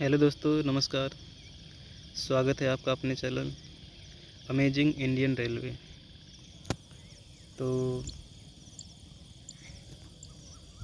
Hello दोस्तों, नमस्कार। स्वागत है आपका अपने चैनल अमेजिंग इंडियन रेलवे। तो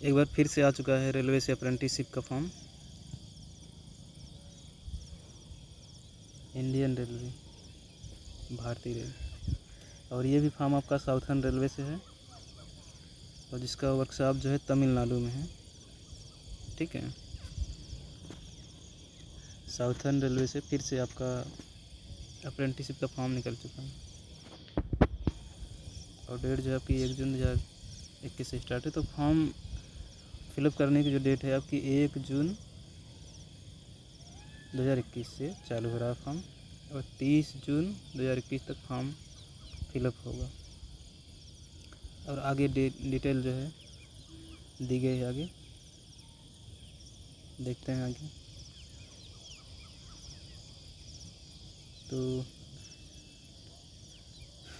एक बार फिर से आ चुका है रेलवे से अप्रेंटिसशिप का फॉर्म। इंडियन रेलवे, भारतीय रेल। और ये भी फॉर्म आपका साउथर्न रेलवे से है और जिसका वर्कशॉप जो है तमिलनाडु में है। ठीक है, साउथर्न रेलवे से फिर से आपका अप्रेंटिसशिप का फॉर्म निकल चुका है और डेट जो है आपकी 1 जून 2021 से स्टार्ट है। तो फॉर्म फिलअप करने की जो डेट है आपकी 1 जून 2021 से चालू हो रहा है फॉर्म और 30 जून 2021 तक फॉर्म फिलअप होगा। और आगे डिटेल जो है दी गई है, आगे देखते हैं आगे। तो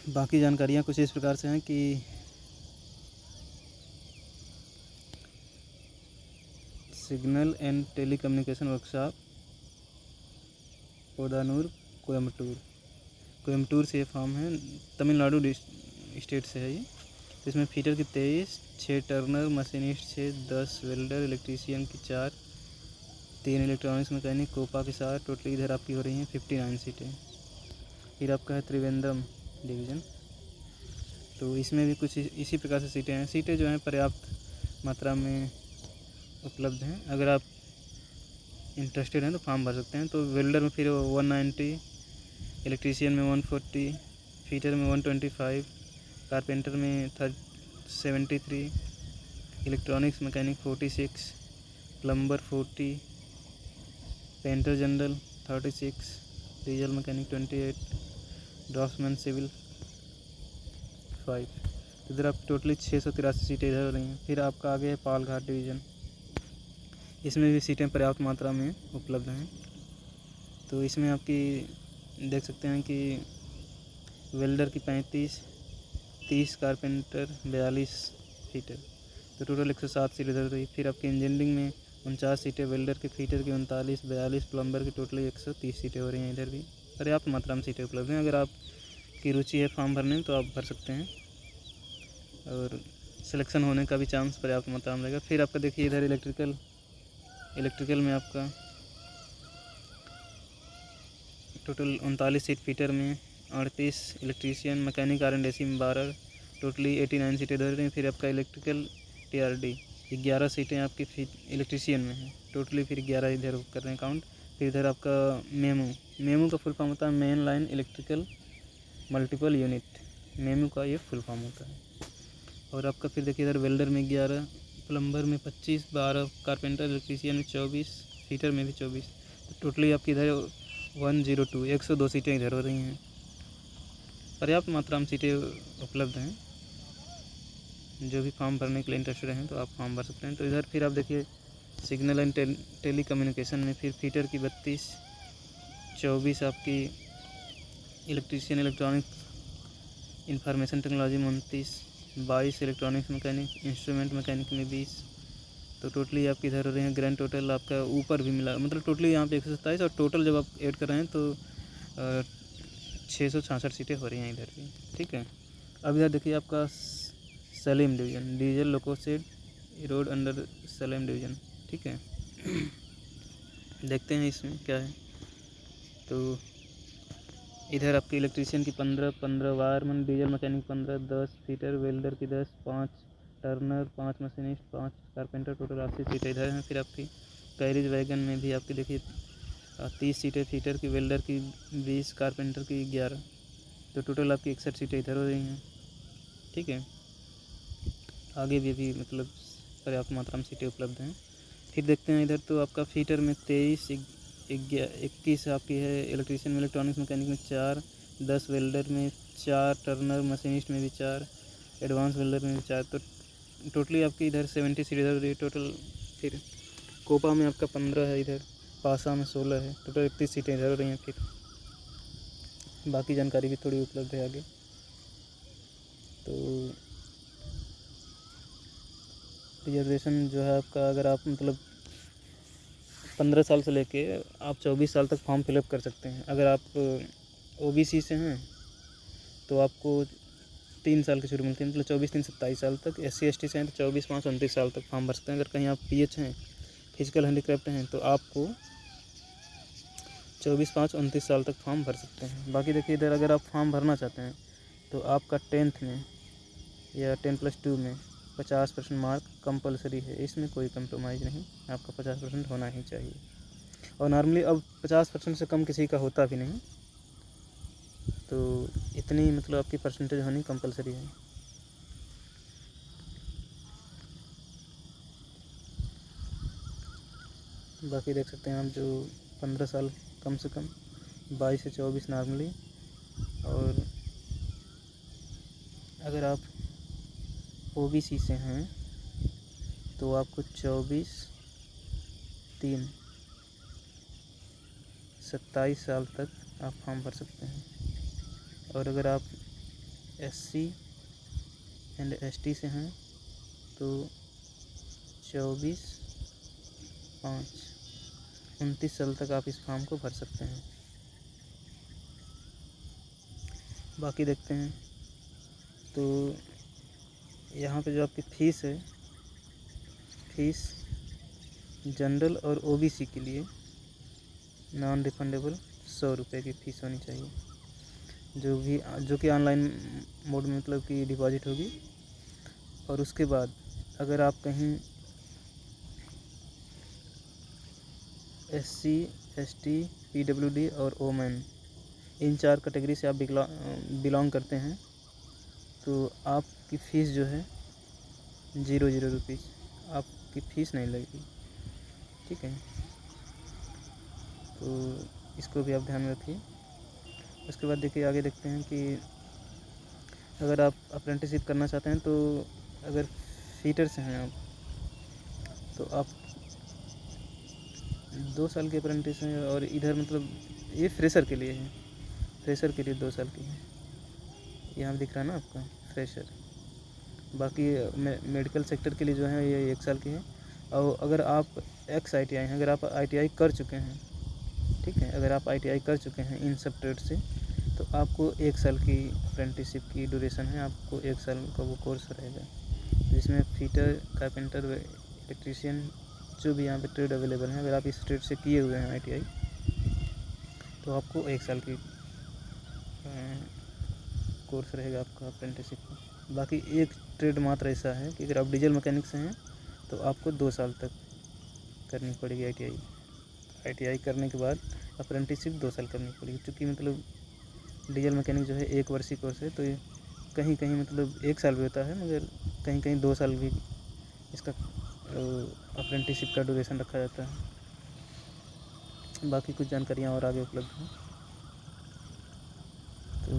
बाकी जानकारियाँ कुछ इस प्रकार से हैं कि signal and telecommunication workshop Kodanur, Coimbatore से ये फॉर्म है। तमिलनाडु स्टेट से है ये। तो इसमें फीटर की 23, 6 टर्नर, मशीनिस्ट 6, 10 वेल्डर, इलेक्ट्रीशियन की 4, 3 इलेक्ट्रॉनिक्स मैकेनिक, कोपा के साथ टोटल इधर आपकी हो रही हैं 59 सीटें। फिर आपका है त्रिवेंद्रम डिवीज़न। तो इसमें भी कुछ इसी प्रकार से सीटें हैं। सीटें जो हैं पर्याप्त मात्रा में उपलब्ध हैं। अगर आप इंटरेस्टेड हैं तो फॉर्म भर सकते हैं। तो वेल्डर में फिर 190, इलेक्ट्रीशियन में 140, फीटर में 125, कारपेंटर में 73, electronics mechanic 46, plumber 40, painter general 36, diesel mechanic 28, draughtsman civil 5। इधर आप टोटली 683 सीटें इधर हो रही हैं। फिर आपका आगे है पालघाट डिवीज़न। इसमें भी सीटें पर्याप्त मात्रा में उपलब्ध हैं। तो इसमें आपकी देख सकते हैं कि वेल्डर की 35, 30 कारपेंटर, 42 फीटर, तो टोटल 107 सीटें इधर रही। फिर आपकी इंजीनियरिंग में 49 सीटें, वेल्डर के फीटर की 39, 42, प्लम्बर की टोटल 130 सीटें हो रही हैं। इधर भी पर्याप्त मात्रा में सीटें उपलब्ध हैं। अगर आपकी रुचि है फॉर्म भरने में तो आप भर सकते हैं और सिलेक्शन होने का भी चांस पर्याप्त मात्रा में रहेगा। फिर आपका देखिए इधर इलेक्ट्रिकल में आपका टोटल 39 सीट, फीटर में 38, इलेक्ट्रीशियन मैकेनिक R&AC में 12, टोटली 89 सीटें इधर हैं। फिर आपका इलेक्ट्रिकल TRD 11 सीटें आपकी इलेक्ट्रीशियन में हैं। टोटली फिर 11 इधर कर रहे हैं काउंट। फिर इधर आपका मेमू का फुल फॉर्म होता है main line electrical multiple unit. MEMU का ये फुल फॉर्म होता है। और आपका फिर देखिए इधर वेल्डर में 11, प्लम्बर में 25, 12, कारपेंटर इलेक्ट्रीशियन में 24, फीटर में भी 24। तो टोटली आपकी इधर 102 102 सीटें इधर हो रही हैं। पर्याप्त मात्रा में सीटें उपलब्ध हैं। जो भी फॉर्म भरने के लिए इंटरेस्टेड हैं तो आप फॉर्म भर सकते हैं। तो इधर फिर आप देखिए सिग्नल एंड टेलीकम्युनिकेशन में फिर फीटर की 32, 24 आपकी इलेक्ट्रीशियन इलेक्ट्रॉनिक्स इंफॉर्मेशन टेक्नोलॉजी में 29, 22 इलेक्ट्रॉनिक्स मैकेनिक इंस्ट्रूमेंट मैकेनिक में 20। तो टोटली आपकी इधर हो रही हैं ग्रैंड टोटल आपका ऊपर भी मिला, मतलब टोटली यहाँ पे 127 और टोटल जब आप ऐड कर रहे हैं तो 666 सीटें हो रही हैं इधर भी। ठीक है, अब इधर देखिए आपका Salem division, diesel loco shed road under Salem division. ठीक है, देखते हैं इसमें क्या है। तो इधर आपकी इलेक्ट्रीशियन की 15 wireman, diesel mechanic 15, 10 fitter, welder की 10, 5 टर्नर, 5 मशीनिस्ट, 5 कारपेंटर, टोटल 80 सीटें इधर हैं। फिर आपकी कैरिज वैगन में भी आपकी देखिए 30 सीटें, फीटर की, वेल्डर की 20, कारपेंटर की 11। तो टोटल आपकी 61 सीटें इधर हो रही हैं। ठीक है, आगे भी मतलब पर्याप्त मात्रा में सीटें उपलब्ध हैं। फिर देखते हैं इधर तो आपका फीटर में 23, 21 आपकी है, इलेक्ट्रीशियन में इलेक्ट्रॉनिक्स मैकेनिक में 4, 10 वेल्डर में 4, टर्नर मशीनिस्ट में भी 4, एडवांस वेल्डर में भी 4। तो टोटली आपकी इधर 70 सीट इधर रही टोटल। फिर कोपा में आपका 15 है, इधर पासा में 16 है, टोटल 31 सीटें इधर हो रही हैं। फिर बाकी जानकारी भी थोड़ी उपलब्ध है आगे। तो रिजर्वेशन जो है आपका, अगर आप मतलब 15 साल से लेके आप 24 साल तक फॉर्म फिलअप कर सकते हैं। अगर आप OBC से हैं तो आपको 3 साल की छूट मिलती है, मतलब 24-3-27 साल तक। SC/ST से हैं तो 24-5-29 साल तक फॉर्म भर सकते हैं। अगर कहीं आप PH हैं, फिजिकल हैंडीक्राफ्ट हैं, तो आपको 24-5-29 साल तक फॉर्म भर सकते हैं। बाकी देखिए इधर अगर आप फॉर्म भरना चाहते हैं तो आपका 10th में या 10+2 में 50% मार्क कंपलसरी है, इसमें कोई कंप्रोमाइज़ नहीं, आपका 50% होना ही चाहिए। और नॉर्मली अब 50% से कम किसी का होता भी नहीं, तो इतनी मतलब आपकी परसेंटेज होनी कंपलसरी है। बाकी देख सकते हैं आप जो 15 साल कम से कम, 22 से 24 नॉर्मली, और अगर आप OBC से हैं तो आपको 24-3-27 साल तक आप फॉर्म भर सकते हैं। और अगर आप SC/ST से हैं तो 24-5-29 साल तक आप इस फॉर्म को भर सकते हैं। बाकी देखते हैं तो यहाँ पे जो आपकी फ़ीस है, फ़ीस जनरल और OBC के लिए नॉन रिफंडेबल 100 रुपये की फ़ीस होनी चाहिए, जो कि ऑनलाइन मोड में मतलब कि डिपॉजिट होगी। और उसके बाद अगर आप कहीं SC/ST, PWD और ओमेन इन 4 कैटेगरी से आप बिलोंग करते हैं तो आपकी फ़ीस जो है 0 रुपीज़, आपकी फ़ीस नहीं लगेगी, ठीक है। तो इसको भी आप ध्यान में रखिए। उसके बाद देखिए आगे देखते हैं कि अगर आप अप्रेंटिसशिप करना चाहते हैं तो अगर फीटर से हैं आप तो आप 2 साल के अप्रेंटिस हैं, और इधर मतलब ये फ्रेशर के लिए है, फ्रेशर के लिए 2 साल की है, यहाँ दिख रहा है ना आपका फ्रेशर। बाकी मेडिकल सेक्टर के लिए जो है ये 1 साल की है। और अगर आप ITI हैं, अगर आप ITI कर चुके हैं, ठीक है, अगर आप ITI कर चुके हैं इन सब ट्रेड से तो आपको 1 साल की अप्रेंटिसशिप की ड्यूरेशन है, आपको 1 साल का वो कोर्स रहेगा, जिसमें फीटर, कारपेंटर, इलेक्ट्रीशियन जो भी यहाँ पे ट्रेड अवेलेबल हैं, अगर आप इस ट्रेड से किए हुए हैं ITI तो आपको 1 साल की कोर्स रहेगा आपका अप्रेंटिसशिप का। बाकी एक ट्रेड मात्र ऐसा है कि अगर आप डीजल मैकेनिक से हैं तो आपको 2 साल तक करनी पड़ेगी ITI करने के बाद अप्रेंटिसशिप 2 साल करनी पड़ेगी, क्योंकि मतलब डीजल मैकेनिक जो है 1 वर्षीय कोर्स है, तो कहीं कहीं मतलब 1 साल भी होता है, मगर कहीं कहीं 2 साल भी इसका अप्रेंटिसशिप का ड्यूरेशन रखा जाता है। बाकी कुछ जानकारियाँ और आगे उपलब्ध हैं। तो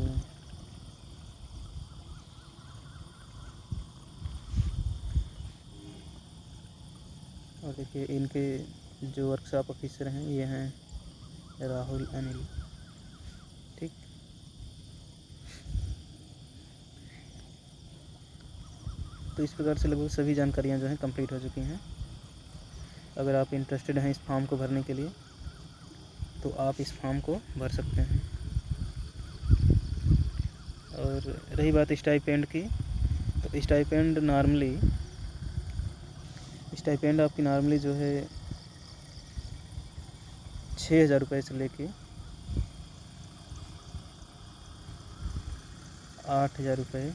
और देखिए इनके जो वर्कशॉप ऑफिसर हैं ये हैं राहुल अनिल, ठीक। तो इस प्रकार से लगभग सभी जानकारियाँ जो हैं कंप्लीट हो चुकी हैं। अगर आप इंटरेस्टेड हैं इस फॉर्म को भरने के लिए तो आप इस फॉर्म को भर सकते हैं। और रही बात स्टाइपेंड की, तो स्टाइपेंड आपकी नॉर्मली जो है 6,000 रुपये से लेके 8,000 रुपये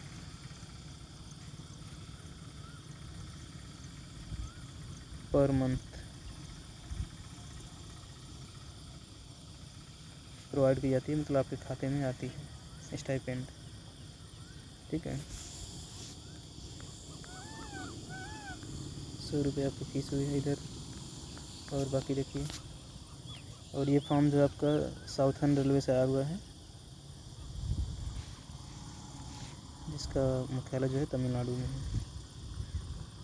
पर मंथ प्रोवाइड की जाती है, मतलब आपके खाते में आती है स्टाइपेंड, ठीक है। 100 रुपये आपकी फ़ीस हुई है इधर। और बाकी देखिए, और ये फॉर्म जो आपका साउथर्न रेलवे से आया हुआ है, जिसका मुख्यालय जो है तमिलनाडु में है।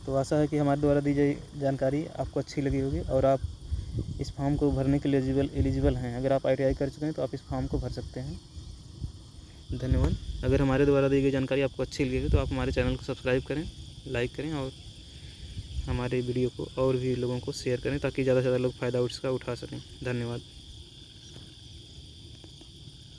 तो आशा है कि हमारे द्वारा दी गई जानकारी आपको अच्छी लगी होगी और आप इस फॉर्म को भरने के लिए एलिजिबल हैं। अगर आप ITI कर चुके हैं तो आप इस फॉर्म को भर सकते हैं। धन्यवाद। अगर हमारे द्वारा दी गई जानकारी आपको अच्छी लगी तो आप हमारे चैनल को सब्सक्राइब करें, लाइक करें और हमारे वीडियो को और भी लोगों को शेयर करें ताकि ज़्यादा से ज़्यादा लोग फ़ायदा उसका उठा सकें। धन्यवाद।